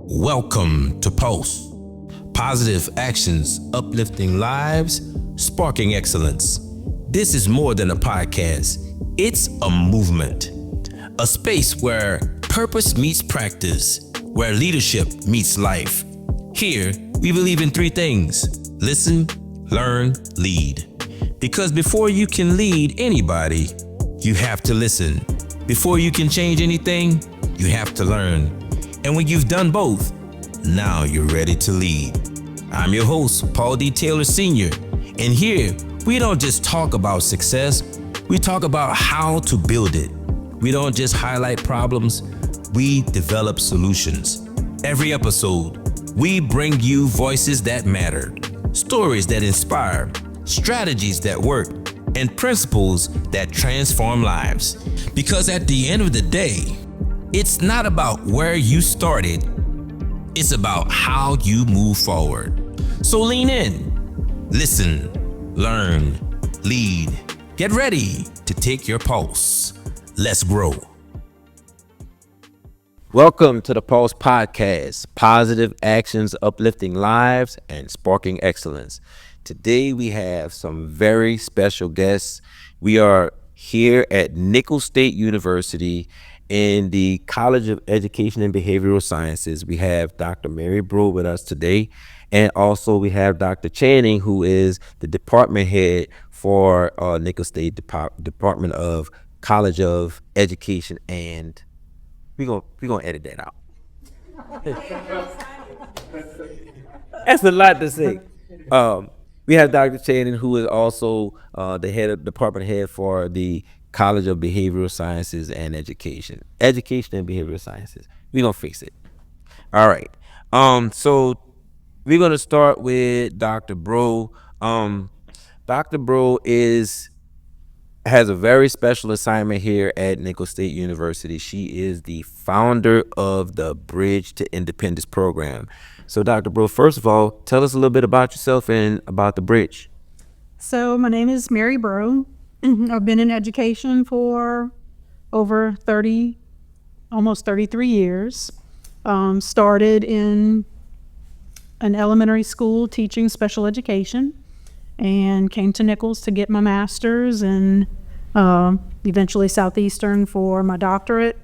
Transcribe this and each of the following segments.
Welcome to PAULSE. Positive actions, uplifting lives, sparking excellence. This is more than a podcast. It's a movement. A space where purpose meets practice, where leadership meets life. Here, we believe in three things: listen, learn, lead. Because before you can lead anybody, you have to listen. Before you can change anything, you have to learn. And when you've done both, now you're ready to lead. I'm your host, Paul D. Taylor Sr. And here, we don't just talk about success, we talk about how to build it. We don't just highlight problems, we develop solutions. Every episode, we bring you voices that matter, stories that inspire, strategies that work, and principles that transform lives. Because at the end of the day, it's not about where you started, it's about how you move forward. So lean in, listen, learn, lead. Get ready to take your pulse. Let's grow. Welcome to the PAULSE Podcast, positive actions, uplifting lives, and sparking excellence. Today we have some very special guests. We are here at Nicholls State University in the College of Education and Behavioral Sciences. We have Dr. Mary Breaud with us today. And also we have Dr. Channing, who is the department head for Nicholls State Department of College of Education. And we're gonna edit that out. That's a lot to say. We have Dr. Channing, who is also the department head for the College of Behavioral Sciences and Education and Behavioral Sciences. We're gonna fix it. All right. So we're gonna start with Dr. Breaud. Dr. Breaud has a very special assignment here at Nicholls State University. She is the founder of the Bridge to Independence program. So Dr. Breaud, first of all, tell us a little bit about yourself and about the Bridge. So my name is Mary Breaud. I've been in education for over 30, almost 33 years. Started in an elementary school teaching special education and came to Nicholls to get my master's and eventually Southeastern for my doctorate,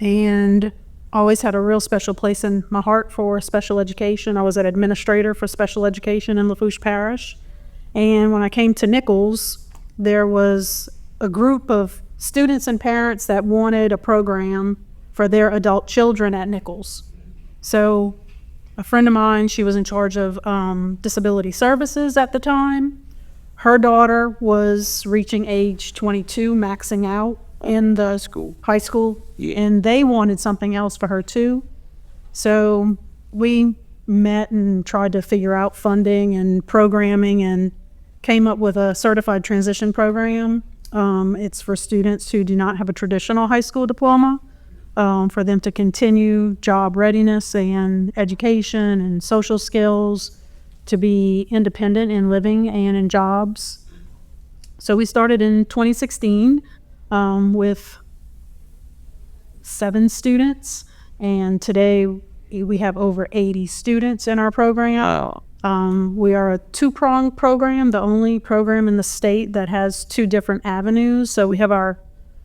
and always had a real special place in my heart for special education. I was an administrator for special education in Lafourche Parish, and when I came to Nicholls, there was a group of students and parents that wanted a program for their adult children at Nicholls. So a friend of mine, she was in charge of disability services at the time. Her daughter was reaching age 22, maxing out in the high school, and they wanted something else for her too. So we met and tried to figure out funding and programming and came up with a certified transition program. It's for students who do not have a traditional high school diploma, for them to continue job readiness and education and social skills, to be independent in living and in jobs. So we started in 2016 with 7 students, and today we have over 80 students in our program. Wow. We are a 2-pronged program, the only program in the state that has 2 different avenues. So we have our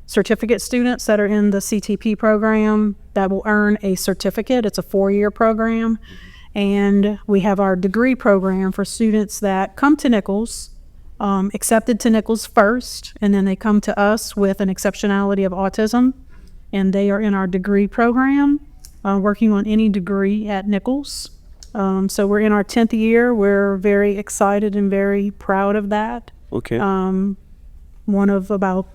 certificate students that are in the CTP program that will earn a certificate. It's a 4-year program. And we have our degree program for students that come to Nicholls, accepted to Nicholls first, and then they come to us with an exceptionality of autism, and they are in our degree program, working on any degree at Nicholls. So we're in our 10th year. We're very excited and very proud of that. Okay. One of about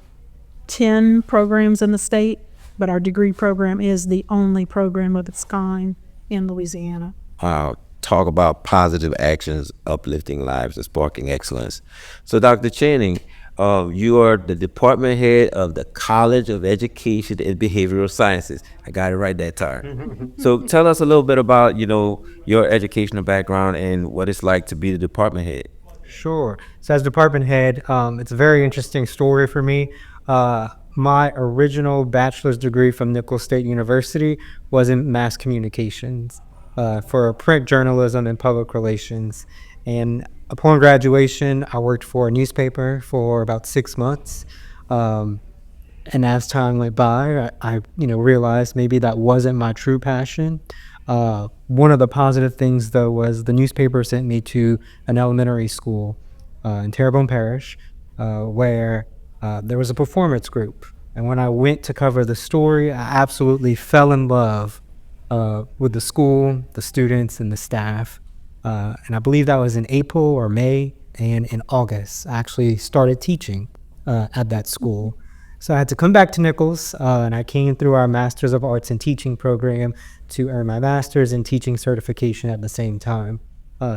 10 programs in the state, but our degree program is the only program of its kind in Louisiana. Wow. Talk about positive actions, uplifting lives, and sparking excellence. So Dr. Channing, you are the department head of the College of Education and Behavioral Sciences. I got it right that time. So tell us a little bit about, your educational background and what it's like to be the department head. Sure. So as department head, it's a very interesting story for me. My original bachelor's degree from Nicholls State University was in mass communications. for print journalism and public relations. And upon graduation, I worked for a newspaper for about 6 months. And as time went by, I realized maybe that wasn't my true passion. One of the positive things, though, was the newspaper sent me to an elementary school in Terrebonne Parish, where there was a performance group. And when I went to cover the story, I absolutely fell in love with the school, the students, and the staff. And I believe that was in April or May, and in August, I actually started teaching at that school. So I had to come back to Nicholls, and I came through our Master's of Arts in Teaching program to earn my Master's in Teaching certification at the same time.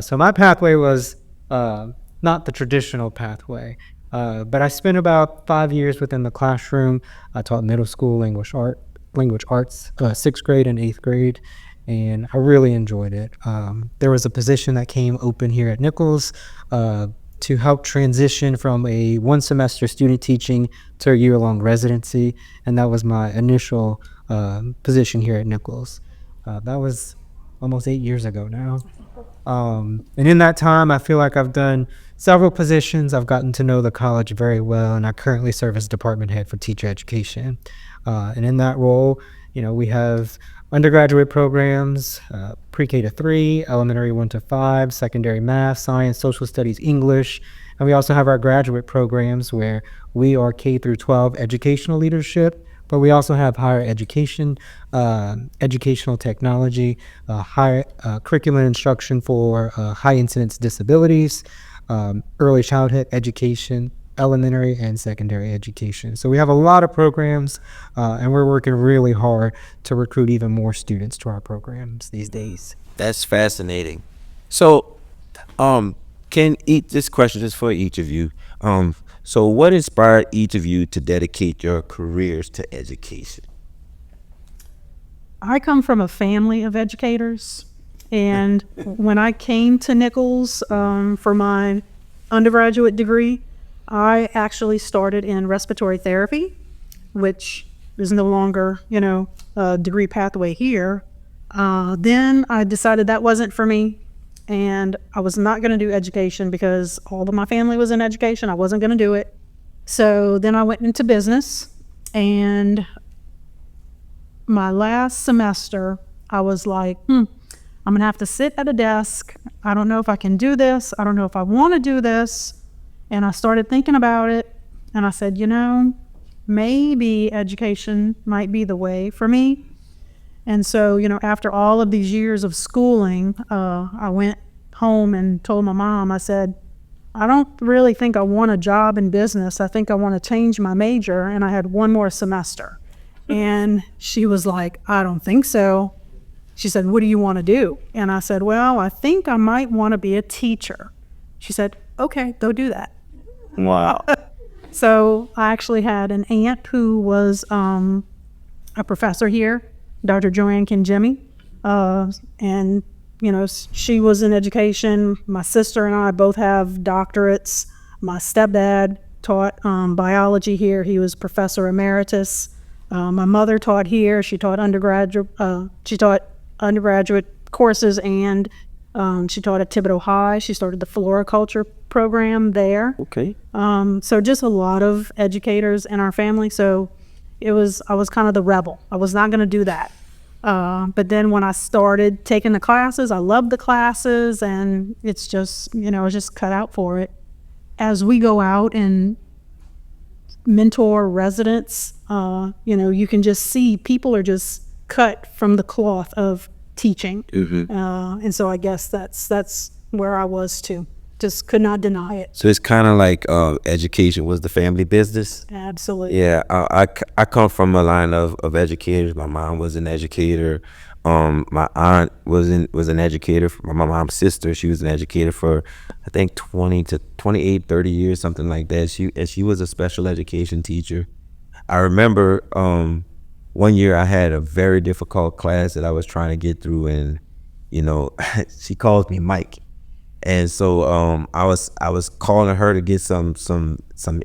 So my pathway was not the traditional pathway, but I spent about 5 years within the classroom. I taught middle school language arts, 6th grade and 8th grade, and I really enjoyed it. There was a position that came open here at Nicholls to help transition from a one-semester student teaching to a year-long residency, and that was my initial position here at Nicholls. That was almost 8 years ago now. And in that time, I feel like I've done several positions. I've gotten to know the college very well, and I currently serve as department head for teacher education. And in that role, we have undergraduate programs, pre-K to 3, elementary 1 to 5, secondary math, science, social studies, English. And we also have our graduate programs where we are K through 12 educational leadership, but we also have higher education, educational technology, higher curriculum instruction for high incidence disabilities, early childhood education, elementary and secondary education. So we have a lot of programs, and we're working really hard to recruit even more students to our programs these days. That's fascinating. So, this question is for each of you. So what inspired each of you to dedicate your careers to education? I come from a family of educators, and when I came to Nicholls for my undergraduate degree, I actually started in respiratory therapy, which is no longer, a degree pathway here. Then I decided that wasn't for me, and I was not going to do education because all of my family was in education. I wasn't going to do it. So then I went into business, and my last semester, I was like, I'm going to have to sit at a desk. I don't know if I can do this. I don't know if I want to do this. And I started thinking about it, and I said, maybe education might be the way for me. And so, after all of these years of schooling, I went home and told my mom, I said, I don't really think I want a job in business. I think I want to change my major. And I had one more semester. And she was like, I don't think so. She said, what do you want to do? And I said, well, I think I might want to be a teacher. She said, okay, go do that. Wow. So I actually had an aunt who was a professor here, Dr. Joanne Kinjemi, and she was in education. My sister and I both have doctorates. My stepdad taught biology here. He was professor emeritus. My mother taught here. She taught undergraduate courses, and she taught at Thibodeau High. She started the floriculture program there. Okay. So just a lot of educators in our family. So I was kind of the rebel. I was not going to do that. But then when I started taking the classes, I loved the classes, and it's just, I was just cut out for it. As we go out and mentor residents, you can just see people are just cut from the cloth of teaching. Mm-hmm. And so I guess that's where I was too. Just could not deny it. So it's kind of like education was the family business. Absolutely. Yeah, I come from a line of educators. My mom was an educator. My aunt was an educator. My mom's sister, she was an educator for I think 20 to 28, 30 years, something like that. She was a special education teacher. I remember one year I had a very difficult class that I was trying to get through, and she calls me Mike. And so I was calling her to get some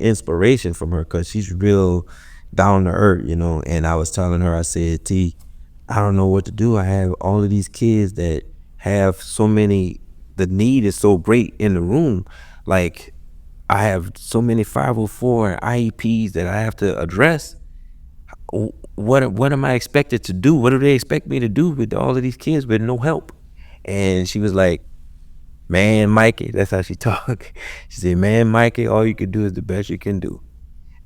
inspiration from her, because she's real down to earth, and I was telling her, I said, T, I don't know what to do. I have all of these kids that have so many, the need is so great in the room. Like, I have so many 504 IEPs that I have to address. What am I expected to do? What do they expect me to do with all of these kids with no help? And she was like, man, Mikey, that's how she talk. She said, man, Mikey, all you can do is the best you can do.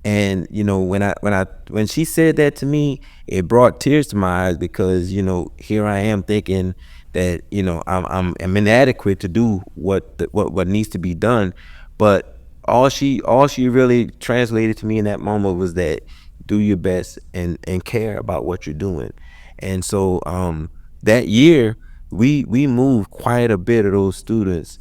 And when she said that to me, it brought tears to my eyes, because here I am thinking that I'm inadequate to do what needs to be done. But all she really translated to me in that moment was that do your best and care about what you're doing. And so that year we moved quite a bit of those students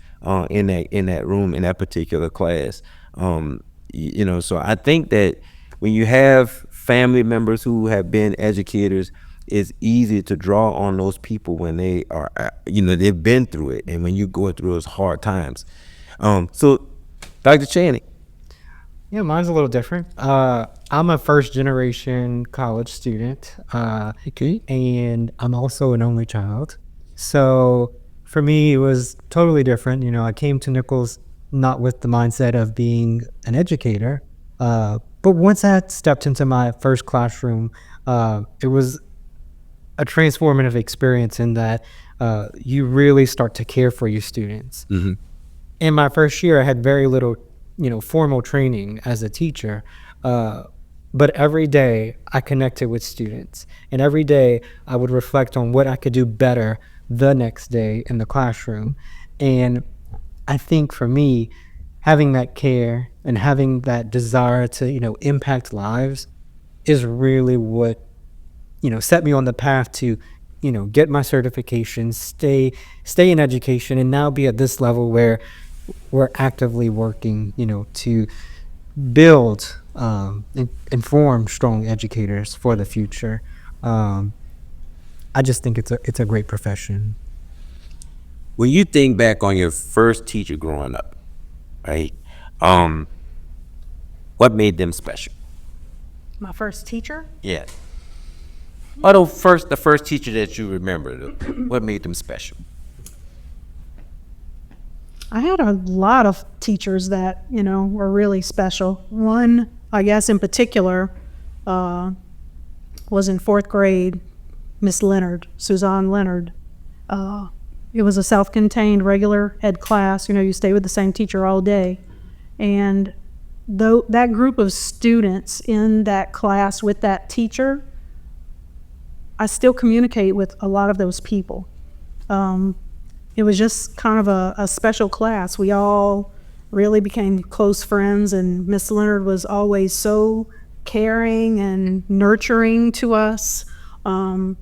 in that room, in that particular class. So I think that when you have family members who have been educators, it's easy to draw on those people when they are, they've been through it, and when you go through those hard times. So, Dr. Channing. Yeah, mine's a little different. I'm a first generation college student, Okay. and I'm also an only child. So for me, it was totally different. I came to Nicholls not with the mindset of being an educator, but once I had stepped into my first classroom, it was a transformative experience in that you really start to care for your students. Mm-hmm. In my first year, I had very little, formal training as a teacher. But every day I connected with students, and every day I would reflect on what I could do better the next day in the classroom. And I think for me, having that care and having that desire to, impact lives is really what, set me on the path to, get my certification, stay in education, and now be at this level where we're actively working, to build and form strong educators for the future. I just think it's a great profession. When you think back on your first teacher growing up, right? What made them special? My first teacher? Yeah. Or the first teacher that you remember, what made them special? I had a lot of teachers that, were really special. One, I guess in particular, was in fourth grade, Miss Leonard, Suzanne Leonard. It was a self-contained regular ed class. You stay with the same teacher all day. And though that group of students in that class with that teacher, I still communicate with a lot of those people. It was just kind of a special class. We all really became close friends, and Miss Leonard was always so caring and nurturing to us. Even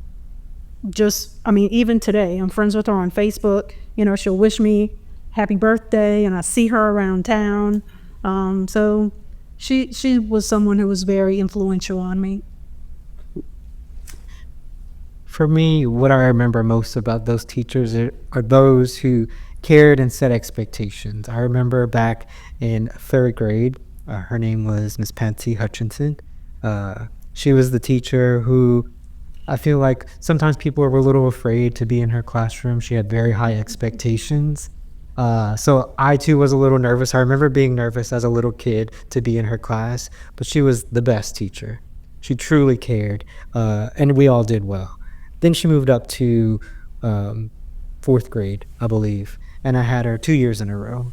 today, I'm friends with her on Facebook. She'll wish me happy birthday, and I see her around town. So she was someone who was very influential on me. For me, what I remember most about those teachers are those who cared and set expectations. I remember back in third grade, her name was Miss Patsy Hutchinson. She was the teacher who I feel like sometimes people were a little afraid to be in her classroom. She had very high expectations. So I too was a little nervous. I remember being nervous as a little kid to be in her class, but she was the best teacher. She truly cared, and we all did well. Then she moved up to fourth grade, I believe, and I had her 2 years in a row.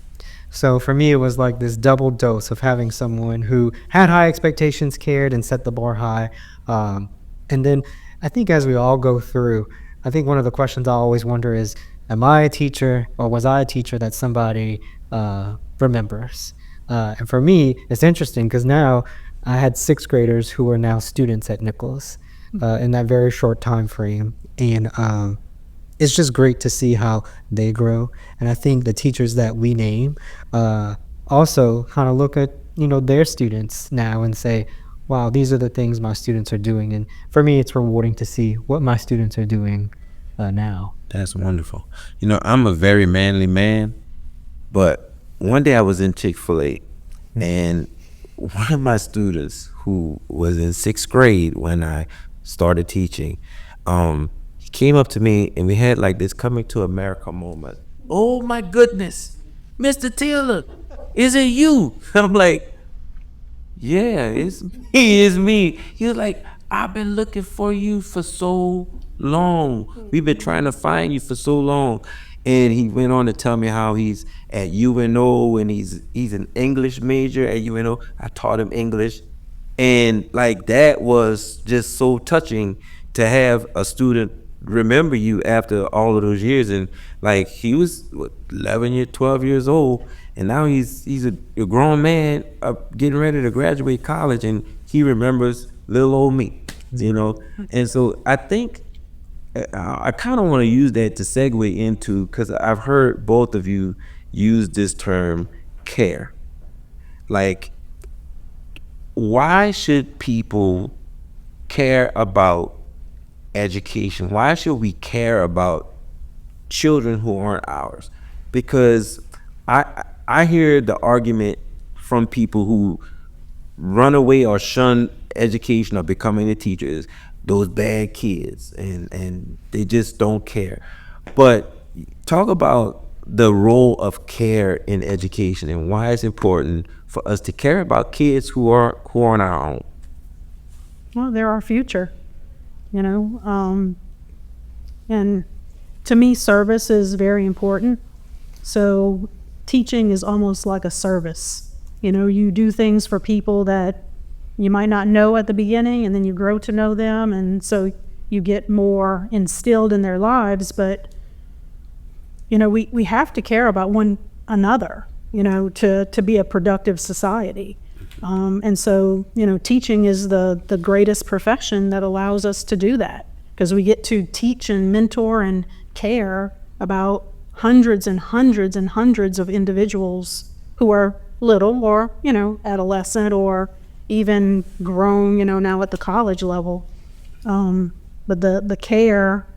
So for me, it was like this double dose of having someone who had high expectations, cared, and set the bar high. And then I think as we all go through, I think one of the questions I always wonder is, am I a teacher, or was I a teacher that somebody remembers? And for me, it's interesting because now I had sixth graders who are now students at Nicholls in that very short time frame. And it's just great to see how they grow. And I think the teachers that we name also kind of look at, their students now and say, wow, these are the things my students are doing. And for me, it's rewarding to see what my students are doing now. That's wonderful. I'm a very manly man, but one day I was in Chick-fil-A, and one of my students who was in sixth grade when I started teaching, he came up to me and we had like this coming to America moment. Oh my goodness, Mr. Taylor, is it you? I'm like, yeah, it's me, it's me. He was like, I've been looking for you for so long. We've been trying to find you for so long. And he went on to tell me how he's at UNO and he's an English major at UNO. I taught him English. And like that was just so touching to have a student remember you after all of those years. And like he was 12 years old, and now he's a grown man getting ready to graduate college, and he remembers little old me, you know. And so I think I kind of want to use that to segue into, because I've heard both of you use this term care. Like, why should people care about education? Why should we care about children who aren't ours? Because I hear the argument from people who run away or shun education or becoming a teacher is those bad kids, and they just don't care. But talk about the role of care in education and why it's important for us to care about kids who aren't our own. Well, they're our future, you know. And to me, service is very important. So teaching is almost like a service. You know, you do things for people that you might not know at the beginning, and then you grow to know them, and so you get more instilled in their lives. But, you know, we have to care about one another, you know, to be a productive society. And so, you know, teaching is the greatest profession that allows us to do that, because we get to teach and mentor and care about hundreds and hundreds and hundreds of individuals who are little or, you know, adolescent or even grown, you know, now at the college level. But the care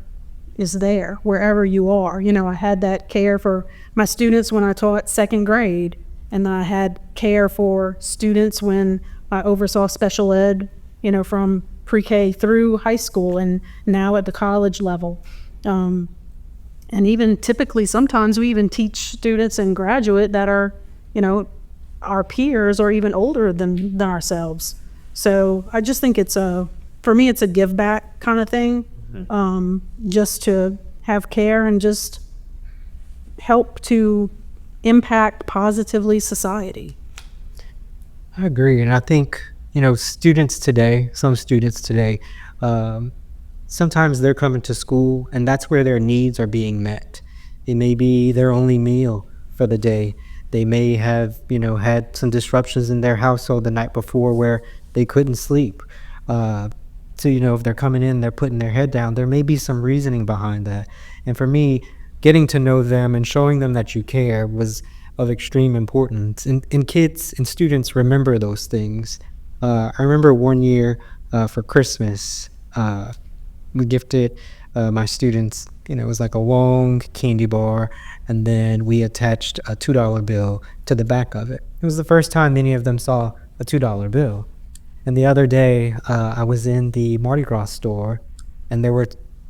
is there wherever you are. You know, I had that care for my students when I taught second grade, and I had care for students when I oversaw special ed, you know, from pre-K through high school and now at the college level. And even typically, sometimes we even teach students and graduate that are, you know, our peers or even older than ourselves. So I just think for me, it's a give back kind of thing, just to have care and just help to impact positively society. I agree. And I think, you know, some students today, sometimes they're coming to school and that's where their needs are being met. It may be their only meal for the day. They may have, you know, had some disruptions in their household the night before where they couldn't sleep. So, you know, if they're coming in, they're putting their head down, there may be some reasoning behind that. And for me, getting to know them and showing them that you care was of extreme importance. And kids and students remember those things. I remember one year for Christmas, we gifted my students, you know, it was like a long candy bar, and then we attached a $2 bill to the back of it. It was the first time many of them saw a $2 bill. And the other day, I was in the Mardi Gras store, and there were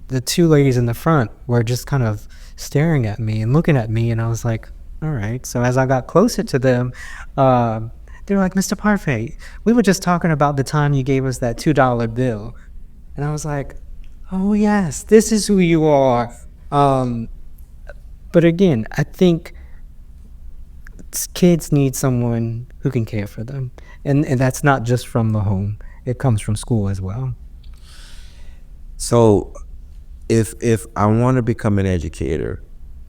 the two ladies in the front were just kind of staring at me and looking at me, and I was like, all right. So as I got closer to them, they were like, Mr. Parfait, we were just talking about the time you gave us that $2 bill. And I was like, oh yes, this is who you are. But again, I think kids need someone who can care for them. And that's not just from the home. It comes from school as well. So if I want to become an educator,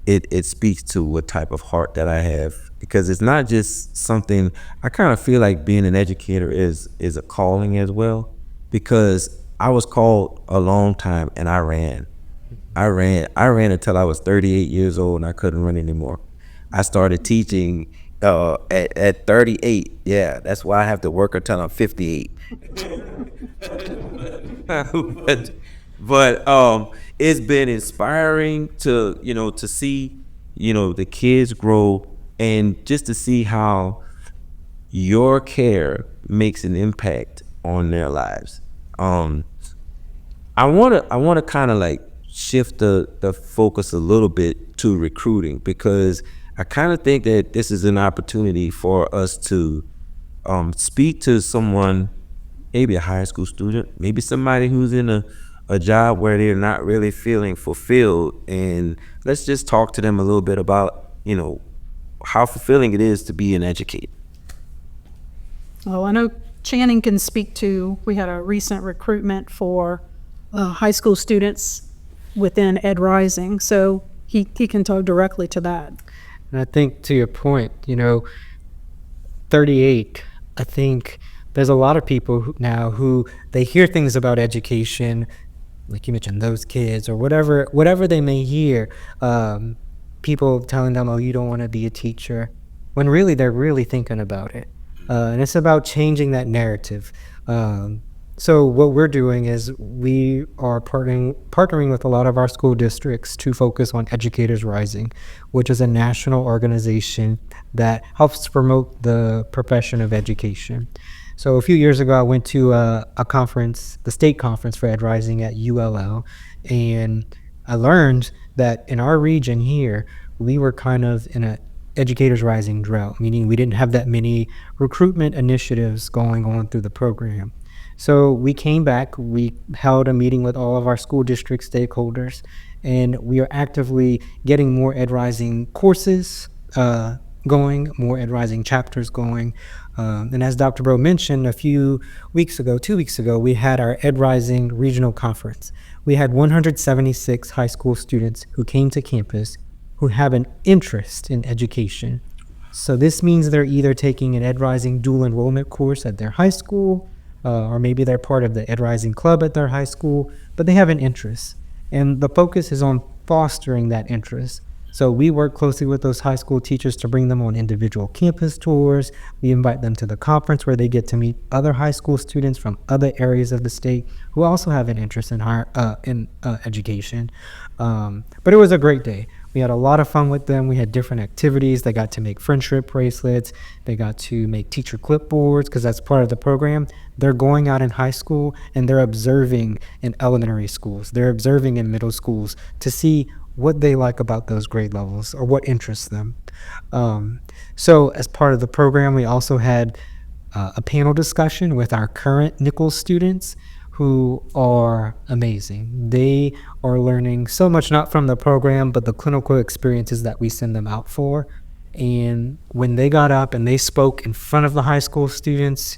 it speaks to what type of heart that I have, because it's not just something. I kind of feel like being an educator is a calling as well, because I was called a long time and I ran until I was 38 years old and I couldn't run anymore. I started teaching at 38. Yeah, that's why I have to work until I'm 58. but it's been inspiring to, you know, to see, you know, the kids grow, and just to see how your care makes an impact on their lives. I wanna kind of like shift the focus a little bit to recruiting, because I kind of think that this is an opportunity for us to speak to someone, maybe a high school student, maybe somebody who's in a job where they're not really feeling fulfilled, and let's just talk to them a little bit about, how fulfilling it is to be an educator. Oh, I know Channing can speak to, we had a recent recruitment for high school students within Ed Rising, so he can talk directly to that. And I think to your point, 38, I think there's a lot of people now who they hear things about education, like you mentioned, those kids or whatever they may hear, people telling them, oh, you don't want to be a teacher, when really they're really thinking about it. And it's about changing that narrative. So what we're doing is we are partnering with a lot of our school districts to focus on Educators Rising, which is a national organization that helps promote the profession of education. So a few years ago, I went to a conference, the state conference for Ed Rising at ULL, and I learned that in our region here, we were kind of in a Educators Rising drought, meaning we didn't have that many recruitment initiatives going on through the program. So we came back, we held a meeting with all of our school district stakeholders, and we are actively getting more Ed Rising courses going, more Ed Rising chapters going. And as Dr. Breaud mentioned, 2 weeks ago, we had our Ed Rising regional conference. We had 176 high school students who came to campus who have an interest in education. So this means they're either taking an Ed Rising dual enrollment course at their high school, or maybe they're part of the Ed Rising club at their high school, but they have an interest. And the focus is on fostering that interest. So we work closely with those high school teachers to bring them on individual campus tours. We invite them to the conference where they get to meet other high school students from other areas of the state who also have an interest in education. But it was a great day. We had a lot of fun with them. We had different activities. They got to make friendship bracelets. They got to make teacher clipboards because that's part of the program. They're going out in high school and they're observing in elementary schools. They're observing in middle schools to see what they like about those grade levels or what interests them. So as part of the program, we also had a panel discussion with our current Nicholls students who are amazing. They are learning so much, not from the program, but the clinical experiences that we send them out for. And when they got up and they spoke in front of the high school students,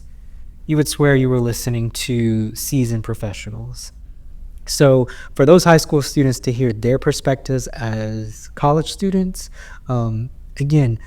you would swear you were listening to seasoned professionals. So for those high school students to hear their perspectives as college students, again,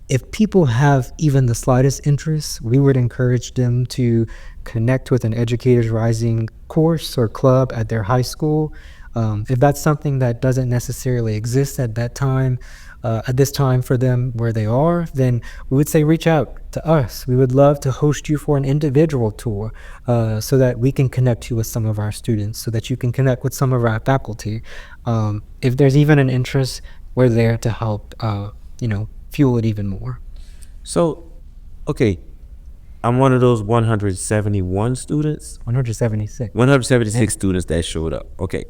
if people have even the slightest interest, we would encourage them to connect with an Educators Rising course or club at their high school. If that's something that doesn't necessarily exist at that time, at this time for them where they are, then we would say reach out to us. We would love to host you for an individual tour so that we can connect you with some of our students, so that you can connect with some of our faculty. If there's even an interest, we're there to help, fuel it even more. So, okay, I'm one of those 171 students. 176. 176 students that showed up. Okay.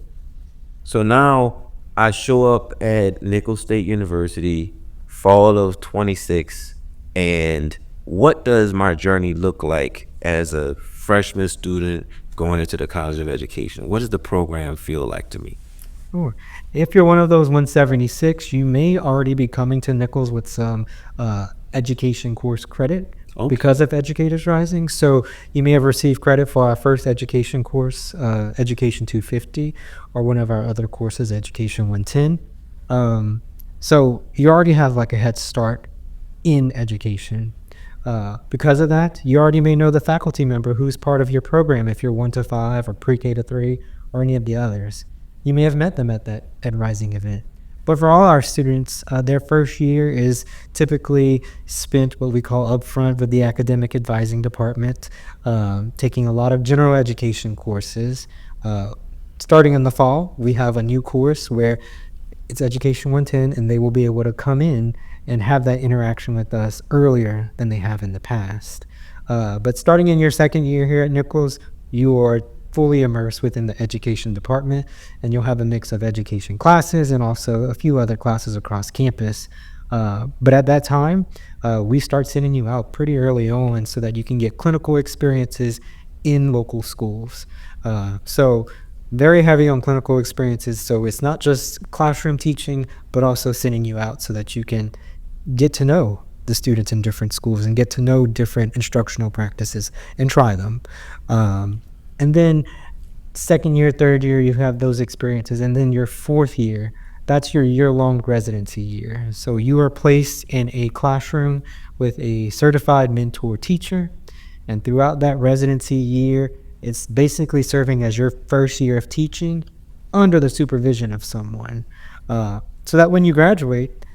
So now I show up at Nicholls State University, fall of 26, and what does my journey look like as a freshman student going into the College of Education? What does the program feel like to me? Sure. If you're one of those 176, you may already be coming to Nicholls with some education course credit because of Educators Rising. So you may have received credit for our first education course, Education 250, or one of our other courses, Education 110. So you already have like a head start in education. Because of that, you already may know the faculty member who's part of your program if you're 1 to 5 or pre-K to 3 or any of the others. You may have met them at that Ed Rising event. But for all our students, their first year is typically spent what we call upfront with the academic advising department, taking a lot of general education courses. Starting in the fall, we have a new course where it's Education 110, and they will be able to come in and have that interaction with us earlier than they have in the past. But starting in your second year here at Nicholls, you are fully immersed within the education department, and you'll have a mix of education classes and also a few other classes across campus. But at that time, we start sending you out pretty early on so that you can get clinical experiences in local schools. So very heavy on clinical experiences. So it's not just classroom teaching, but also sending you out so that you can get to know the students in different schools and get to know different instructional practices and try them. And then second year, third year, you have those experiences. And then your fourth year, that's your year-long residency year. So you are placed in a classroom with a certified mentor teacher. And throughout that residency year, it's basically serving as your first year of teaching under the supervision of someone. So that when you graduate,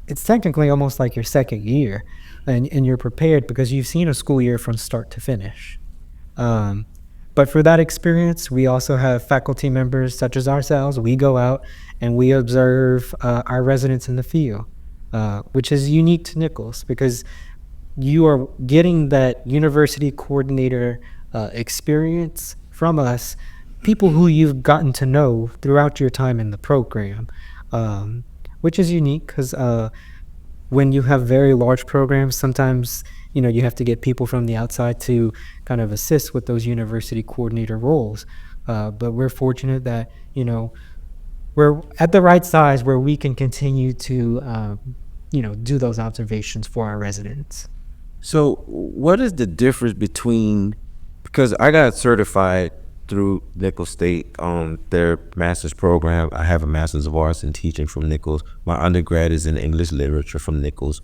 it's technically almost like your second year, and you're prepared because you've seen a school year from start to finish. But for that experience, we also have faculty members such as ourselves. We go out and we observe our residents in the field, which is unique to Nicholls because you are getting that university coordinator experience from us, people who you've gotten to know throughout your time in the program, which is unique because when you have very large programs, sometimes you have to get people from the outside to kind of assist with those university coordinator roles. But we're fortunate that we're at the right size where we can continue to do those observations for our residents. So what is the difference between, because I got certified through Nicholls State on their master's program. I have a master's of arts in teaching from Nicholls. My undergrad is in English literature from Nicholls.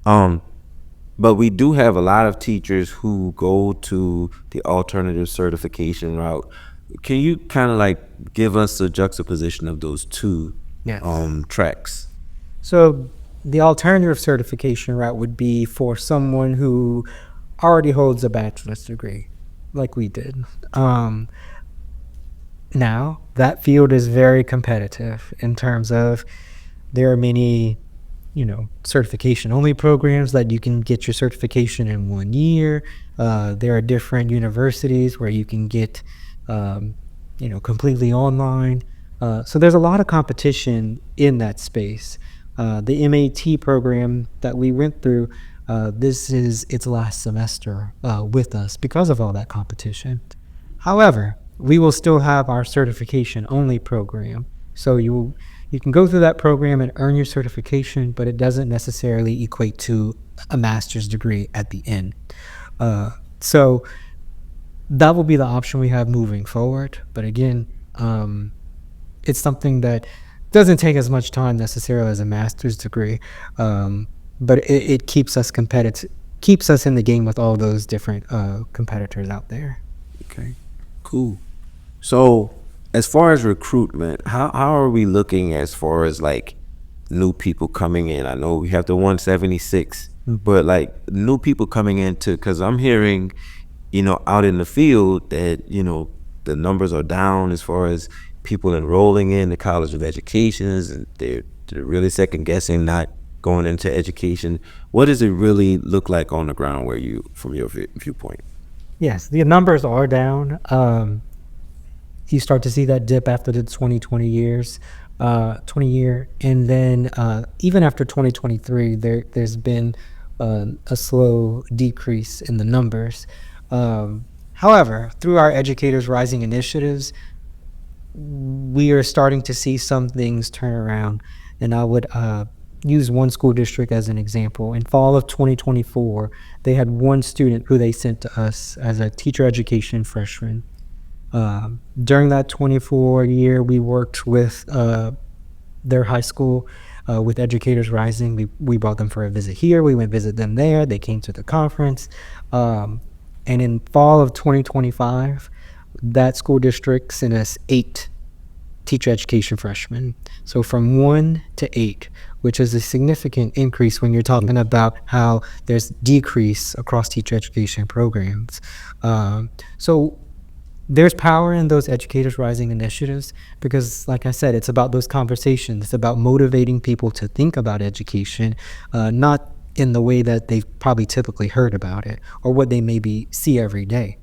But we do have a lot of teachers who go to the alternative certification route. Can you kind of like give us a juxtaposition of those two tracks? So the alternative certification route would be for someone who already holds a bachelor's degree, like we did. Now, that field is very competitive in terms of there are many, certification-only programs that you can get your certification in 1 year. There are different universities where you can get, completely online. So there's a lot of competition in that space. The MAT program that we went through, this is its last semester with us because of all that competition. However, we will still have our certification only program. So you can go through that program and earn your certification, but it doesn't necessarily equate to a master's degree at the end. So that will be the option we have moving forward. But again, it's something that doesn't take as much time necessarily as a master's degree, but it keeps us competitive, keeps us in the game with all those different competitors out there. Okay, cool. So as far as recruitment, how are we looking as far as like new people coming in? I know we have the 176, but like new people coming into, because I'm hearing, out in the field that, the numbers are down as far as people enrolling in the College of Educations, and they're really second guessing not going into education. What does it really look like on the ground from your viewpoint? Yes, the numbers are down. You start to see that dip after the 2020 year, and then even after 2023, there's been a slow decrease in the numbers. However, through our Educators Rising initiatives, we are starting to see some things turn around, and I would use one school district as an example. In fall of 2024, they had one student who they sent to us as a teacher education freshman. During that 24 year, we worked with their high school with Educators Rising. We brought them for a visit here. We went visit them there. They came to the conference. And in fall of 2025, that school district sent us 8 teacher education freshmen. So from 1 to 8, which is a significant increase when you're talking about how there's decrease across teacher education programs. So there's power in those Educators Rising initiatives because, like I said, it's about those conversations. It's about motivating people to think about education, not in the way that they've probably typically heard about it or what they maybe see every day.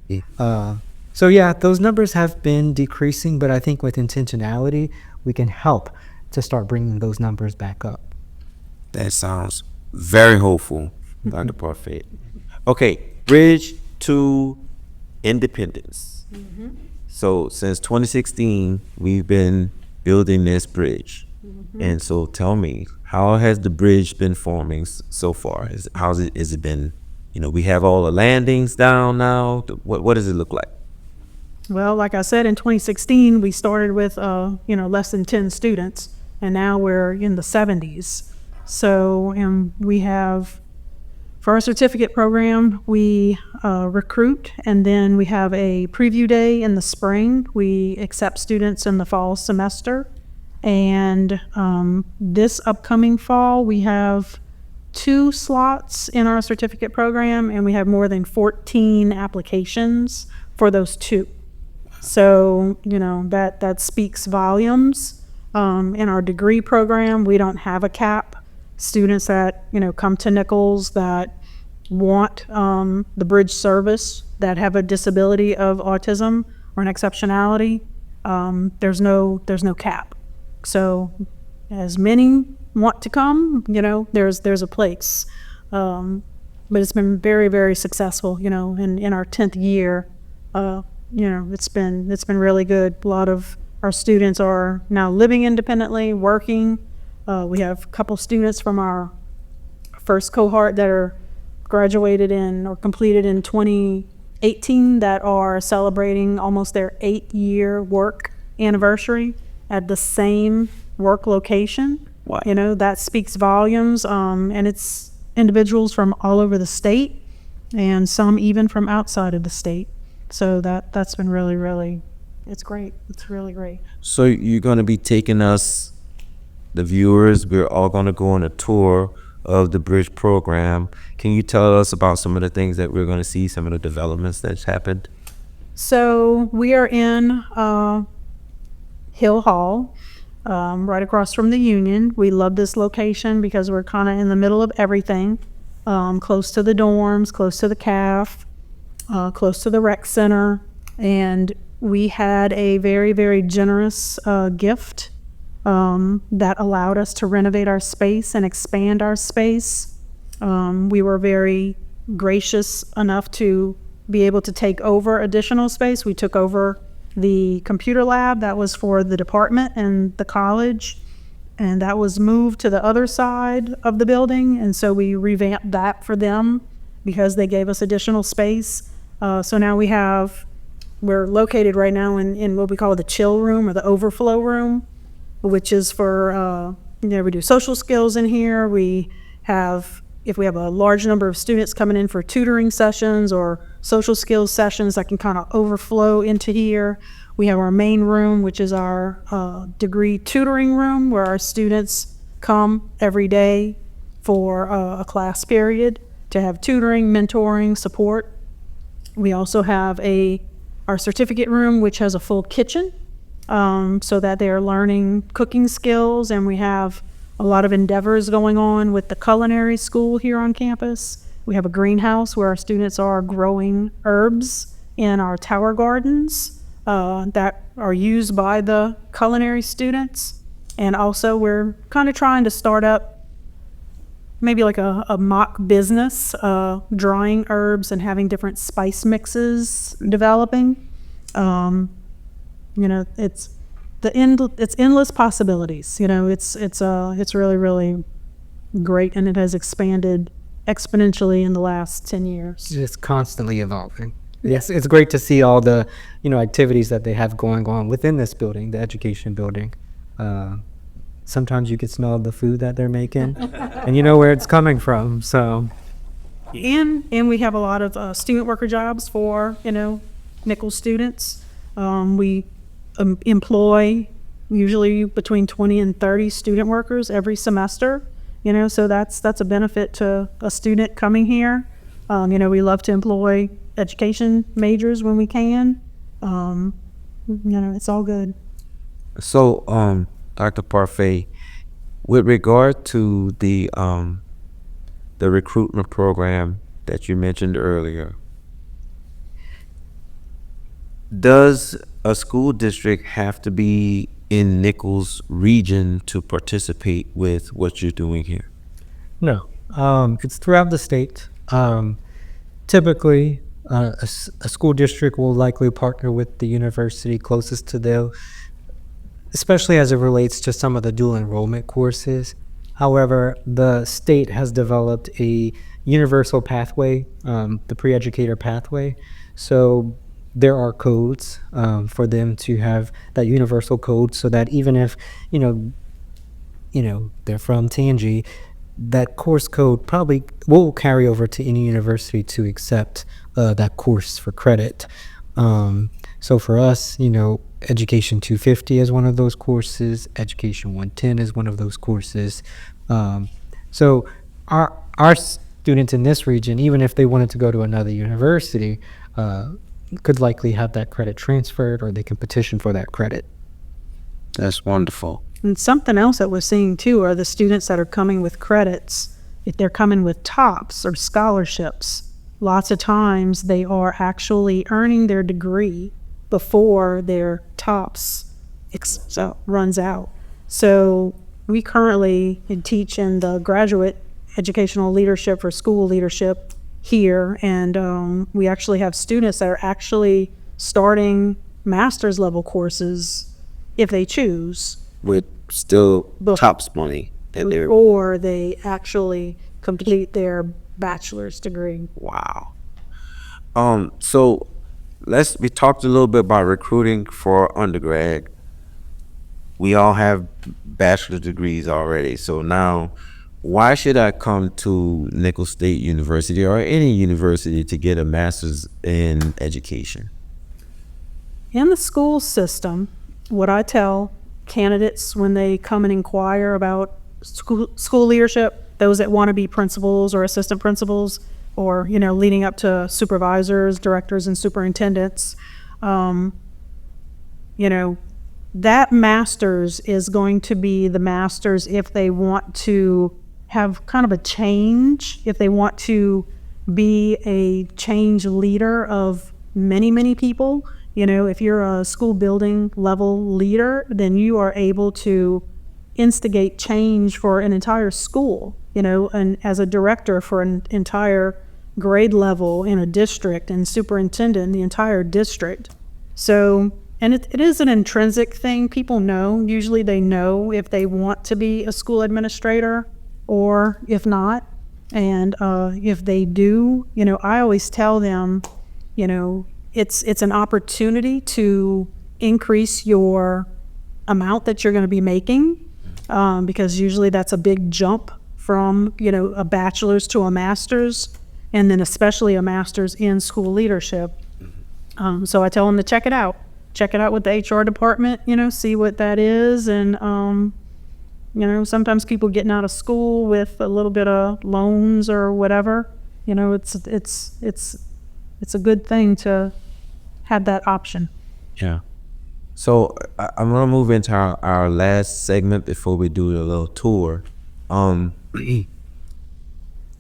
So yeah, those numbers have been decreasing, but I think with intentionality, we can help to start bringing those numbers back up. That sounds very hopeful, Dr. Parfait. Okay, bridge to independence. So since 2016, we've been building this bridge. And so tell me, how has the bridge been forming so far? Has it been, we have all the landings down now? What does it look like? Well, like I said, in 2016, we started with, less than 10 students, and now we're in the 70s. So, we have, for our certificate program, we recruit, and then we have a preview day in the spring. We accept students in the fall semester. And this upcoming fall, we have 2 slots in our certificate program, and we have more than 14 applications for those 2. So, that speaks volumes. In our degree program, we don't have a cap. Students that, come to Nicholls that want the bridge service, that have a disability of autism or an exceptionality, there's no cap. So as many want to come, there's a place. But it's been very, very successful, in our 10th year. It's been really good. A lot of our students are now living independently, working. We have a couple students from our first cohort that are graduated in or completed in 2018 that are celebrating almost their 8-year work anniversary at the same work location. Wow. That speaks volumes. And it's individuals from all over the state and some even from outside of the state. So that's been really, really, it's great. It's really great. So you're going to be taking us, the viewers, we're all going to go on a tour of the bridge program. Can you tell us about some of the things that we're going to see, some of the developments that's happened? So we are in Hill Hall, right across from the Union. We love this location because we're kind of in the middle of everything, close to the dorms, close to the CAF, close to the rec center. And we had a very, very generous gift that allowed us to renovate our space and expand our space. We were very gracious enough to be able to take over additional space. We took over the computer lab that was for the department and the college, and that was moved to the other side of the building, and so we revamped that for them because they gave us additional space. So now we're located right now in what we call the chill room or the overflow room, which is for, we do social skills in here. If we have a large number of students coming in for tutoring sessions or social skills sessions, that can kind of overflow into here. We have our main room, which is our degree tutoring room, where our students come every day for a class period to have tutoring, mentoring, support. We also have our certificate room, which has a full kitchen, so that they're learning cooking skills, and we have a lot of endeavors going on with the culinary school here on campus. We have a greenhouse where our students are growing herbs in our tower gardens that are used by the culinary students. And also we're kind of trying to start up maybe like a mock business, drying herbs and having different spice mixes developing. It's endless possibilities. It's really, really great, and it has expanded exponentially in the last 10 years. It's constantly evolving. Yes, it's great to see all the, activities that they have going on within this building, the education building. Sometimes you can smell the food that they're making, and you know where it's coming from. So, and we have a lot of student worker jobs for Nicholls students. We employ usually between 20 and 30 student workers every semester, so that's a benefit to a student coming here. We love to employ education majors when we can. It's all good. So, Dr. Parfait, with regard to the recruitment program that you mentioned earlier, Does a school district have to be in Nicholls region to participate with what you're doing here? No, it's throughout the state. Typically, a school district will likely partner with the university closest to them, especially as it relates to some of the dual enrollment courses. However, the state has developed a universal pathway, the pre-educator pathway. So there are codes for them to have that universal code, so that even if they're from Tangi, that course code probably will carry over to any university to accept that course for credit. So for us, Education 250 is one of those courses. Education 110 is one of those courses. So our students in this region, even if they wanted to go to another university, could likely have that credit transferred, or they can petition for that credit. That's wonderful. And something else that we're seeing too are the students that are coming with credits. If they're coming with TOPS or scholarships, lots of times they are actually earning their degree before their TOPS runs out. So we currently teach in the graduate educational leadership for school leadership here, and we actually have students that are actually starting master's level courses if they choose, With still TOPS money that they're. before they actually complete their bachelor's degree. Wow. So we talked a little bit about recruiting for undergrad. We all have bachelor's degrees already. So now, why should I come to Nicholls State University or any university to get a master's in education? In the school system, what I tell candidates when they come and inquire about school leadership, those that want to be principals or assistant principals, or leading up to supervisors, directors, and superintendents, that master's is going to be the master's if they want to have kind of a change, if they want to be a change leader of many, many people. If you're a school building level leader, then you are able to instigate change for an entire school, and as a director for an entire grade level in a district, and superintendent in the entire district. So, and it is an intrinsic thing. People know, usually they know if they want to be a school administrator or if not. And if they do, I always tell them, it's an opportunity to increase your amount that you're going to be making, because usually that's a big jump from, a bachelor's to a master's, and then especially a master's in school leadership. So I tell them to check it out with the HR department, see what that is. And, sometimes people getting out of school with a little bit of loans or whatever, it's a good thing to have that option. Yeah. So I'm gonna move into our last segment before we do a little tour.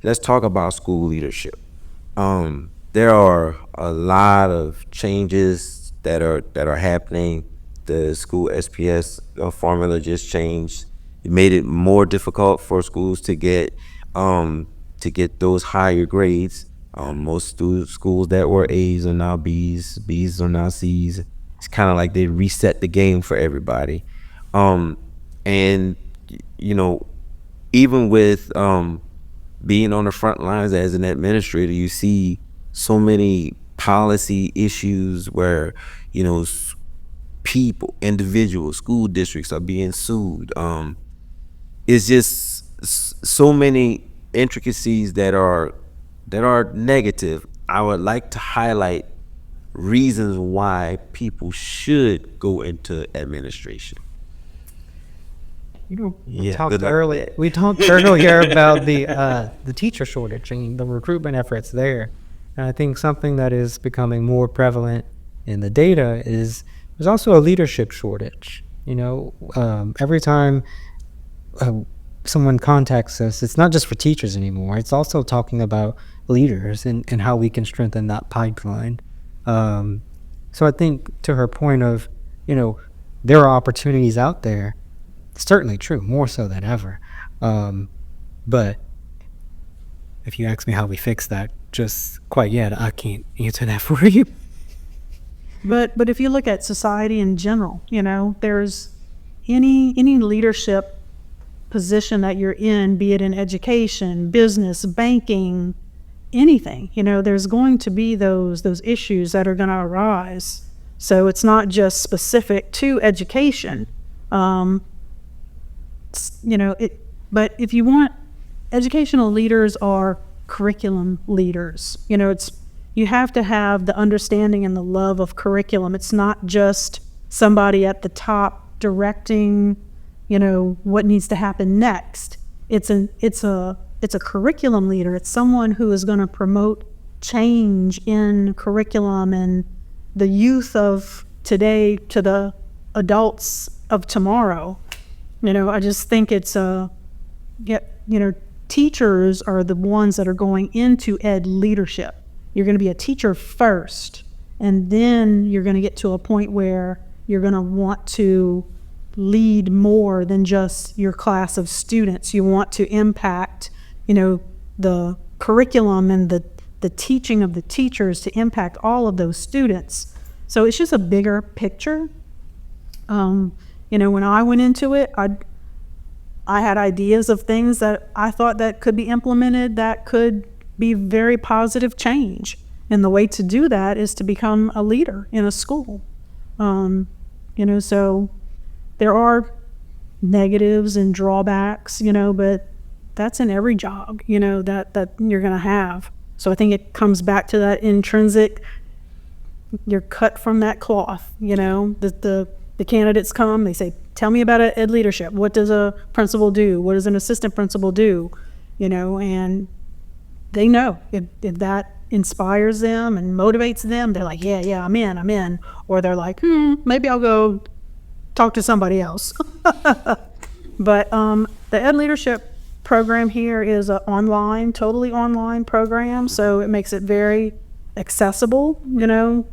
Let's talk about school leadership. There are a lot of changes that are happening. The school SPS formula just changed. It made it more difficult for schools to get those higher grades. Most schools that were A's are now B's, B's are now C's. It's kind of like they reset the game for everybody. And even with being on the front lines as an administrator, you see so many policy issues where individuals, school districts are being sued. It's just so many intricacies that are negative. I would like to highlight reasons why people should go into administration. We talked earlier about the teacher shortage and the recruitment efforts there. And I think something that is becoming more prevalent in the data is there's also a leadership shortage. Every time someone contacts us, it's not just for teachers anymore. It's also talking about leaders and how we can strengthen that pipeline. So I think to her point of, there are opportunities out there, certainly true, more so than ever. But if you ask me how we fix that, just quite yet, I can't answer that for you. But if you look at society in general, there's any leadership position that you're in, be it in education, business, banking, anything, there's going to be those issues that are going to arise. So it's not just specific to education. But if you want, educational leaders are curriculum leaders. You have to have the understanding and the love of curriculum. It's not just somebody at the top directing, what needs to happen next. It's a curriculum leader. It's someone who is going to promote change in curriculum and the youth of today to the adults of tomorrow. I just think teachers are the ones that are going into ed leadership. You're going to be a teacher first, and then you're going to get to a point where you're going to want to lead more than just your class of students. You want to impact, the curriculum and the teaching of the teachers to impact all of those students. So it's just a bigger picture. When I went into it, I had ideas of things that I thought that could be implemented that could be very positive change. And the way to do that is to become a leader in a school. So there are negatives and drawbacks, but that's in every job, that you're going to have. So I think it comes back to that intrinsic, you're cut from that cloth, the candidates come, they say, tell me about ed leadership. What does a principal do? What does an assistant principal do? And they know if that inspires them and motivates them, they're like, yeah, I'm in. Or they're like, maybe I'll go talk to somebody else. But the ed leadership program here is a totally online program. So it makes it very accessible.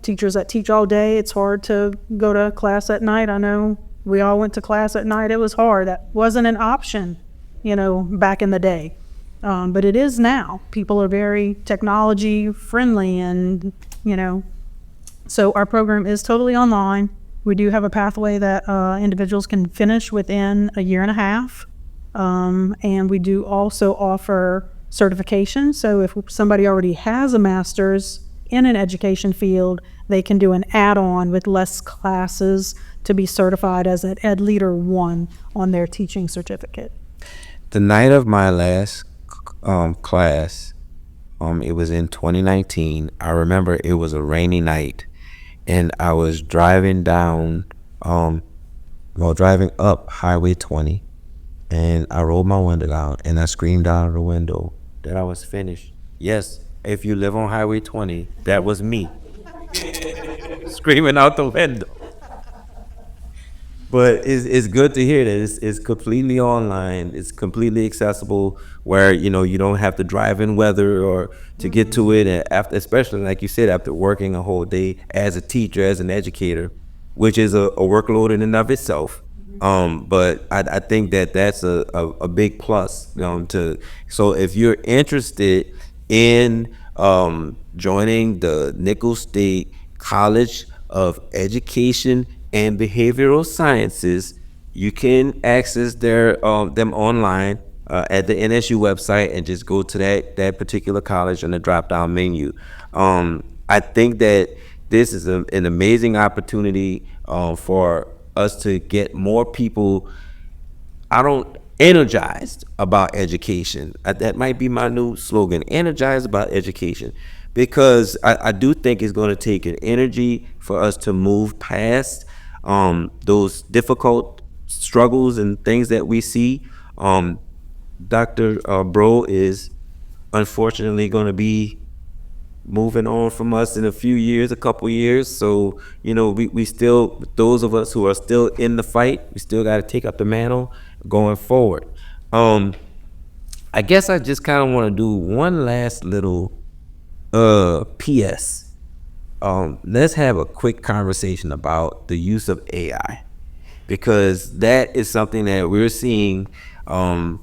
Teachers that teach all day, it's hard to go to class at night. I know we all went to class at night. It was hard. That wasn't an option, back in the day. But it is now. People are very technology friendly and, so our program is totally online. We do have a pathway that individuals can finish within a year and a half. And we do also offer certification. So if somebody already has a master's in an education field, they can do an add-on with less classes to be certified as an Ed Leader 1 on their teaching certificate. The night of my last class, it was in 2019. I remember it was a rainy night, and I was driving driving up Highway 20, and I rolled my window down, and I screamed out of the window that I was finished. Yes, if you live on Highway 20, that was me screaming out the window. But it's good to hear that it's completely online. It's completely accessible, where you don't have to drive in weather or to get to it. And after, especially like you said, after working a whole day as a teacher, as an educator, which is a workload in and of itself. But I think that's a big plus. So if you're interested in joining the Nicholls State College of Education and Behavioral Sciences, you can access them online at the NSU website and just go to that particular college in the drop-down menu. I think that this is an amazing opportunity for us to get more people energized about education. That might be my new slogan, energized about education, because I do think it's going to take an energy for us to move past those difficult struggles and things that we see. Dr. Breaud is unfortunately going to be moving on from us in a couple years. So, we still, those of us who are still in the fight, we still got to take up the mantle going forward. I guess I just kind of want to do one last little PS. let's have a quick conversation about the use of AI, because that is something that we're seeing on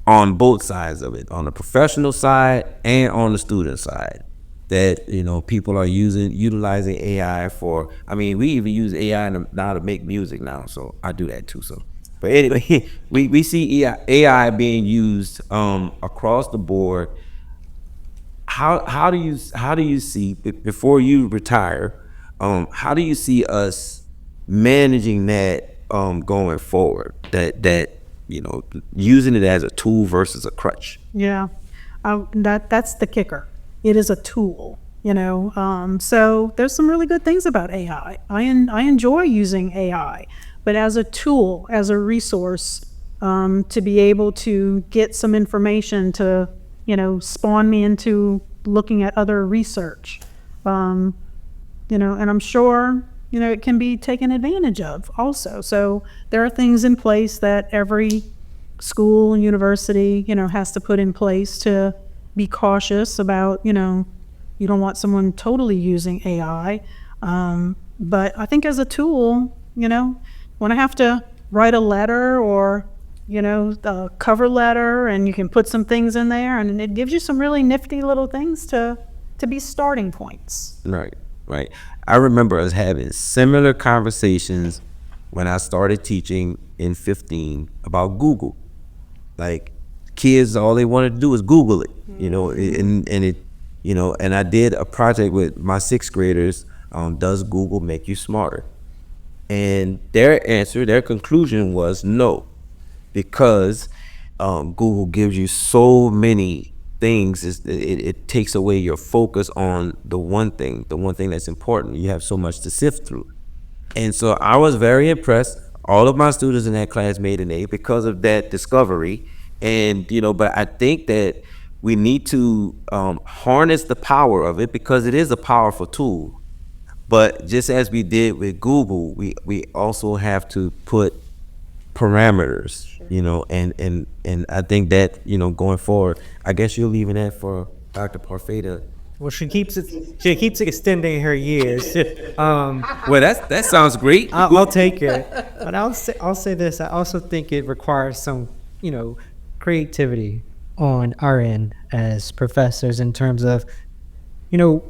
both sides of it, on the professional side and on the student side. That, you know, people are utilizing AI for. I mean, we even use AI now to make music now, so I do that too. So, but anyway, we see AI being used across the board. How do you see, before you retire, how do you see us managing that going forward? That you know, using it as a tool versus a crutch. Yeah, that's the kicker. It is a tool, you know. So there's some really good things about AI. I enjoy using AI, but as a tool, as a resource, to be able to get some information to, you know, spawn me into looking at other research, you know, and I'm sure, you know, it can be taken advantage of also. So there are things in place that every school and university, you know, has to put in place to be cautious about, you know, you don't want someone totally using AI. But I think as a tool, you know, when I have to write a letter or, you know, a cover letter, and you can put some things in there, and it gives you some really nifty little things to be starting points. Right. I remember us having similar conversations when I started teaching in 15 about Google. Like, kids, all they wanted to do is Google it, you know, and it, you know, and I did a project with my 6th graders, does Google make you smarter? And their conclusion was no, because Google gives you so many things. It takes away your focus on the one thing that's important. You have so much to sift through. And so I was very impressed. All of my students in that class made an A because of that discovery. And, you know, but I think that we need to harness the power of it, because it is a powerful tool. But just as we did with Google, we also have to put parameters, you know, and I think that, you know, going forward, I guess you're leaving that for Dr. Parfait to. Well, she keeps extending her years. Well, that sounds great. I'll take it. But I'll say this. I also think it requires some, you know, creativity on our end as professors, in terms of, you know,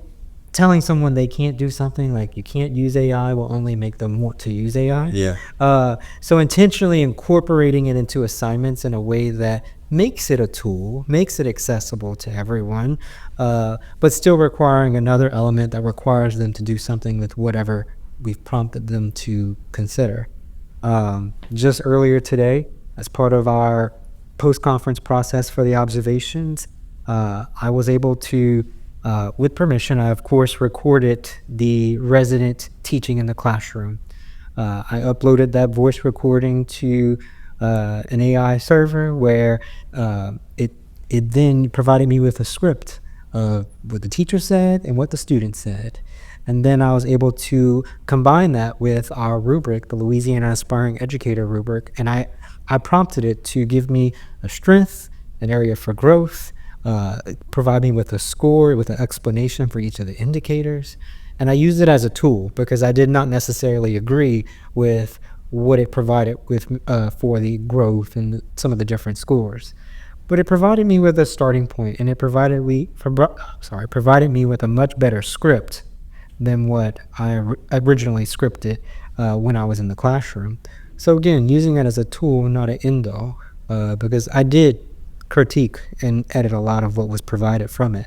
telling someone they can't do something, like you can't use AI, will only make them want to use AI. Yeah. So intentionally incorporating it into assignments in a way that makes it a tool, makes it accessible to everyone, but still requiring another element that requires them to do something with whatever we've prompted them to consider. Just earlier today, as part of our post-conference process for the observations, I was able to, with permission, I of course recorded the resident teaching in the classroom. I uploaded that voice recording to an AI server, where it then provided me with a script of what the teacher said and what the student said. And then I was able to combine that with our rubric, the Louisiana Aspiring Educator rubric, and I prompted it to give me a strength, an area for growth, provide me with a score, with an explanation for each of the indicators. And I used it as a tool, because I did not necessarily agree with what it provided with for the growth and some of the different scores. But it provided me with a starting point, and it provided me with a much better script than what I originally scripted when I was in the classroom. So again, using it as a tool, not an end all, because I did critique and edit a lot of what was provided from it.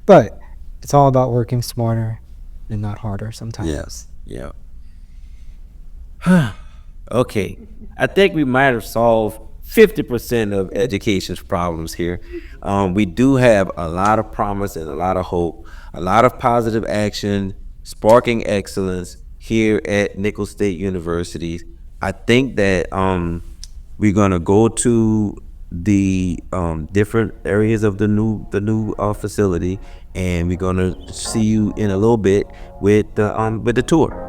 But it's all about working smarter and not harder sometimes. Yes. Yeah. Okay. I think we might have solved 50% of education's problems here. We do have a lot of promise and a lot of hope, a lot of positive action, sparking excellence here at Nicholls State University. I think that we're gonna go to the different areas of the new facility, and we're gonna see you in a little bit with the tour.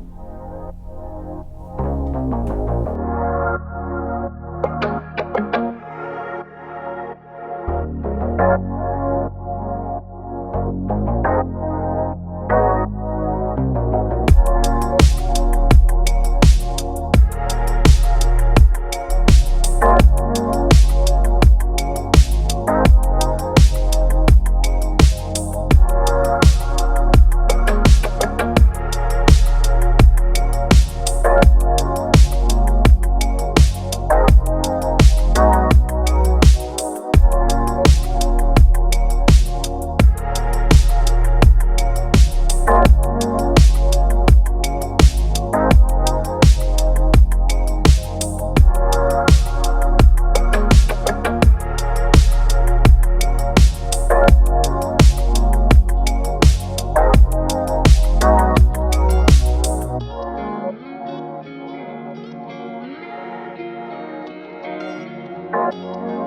Podcast.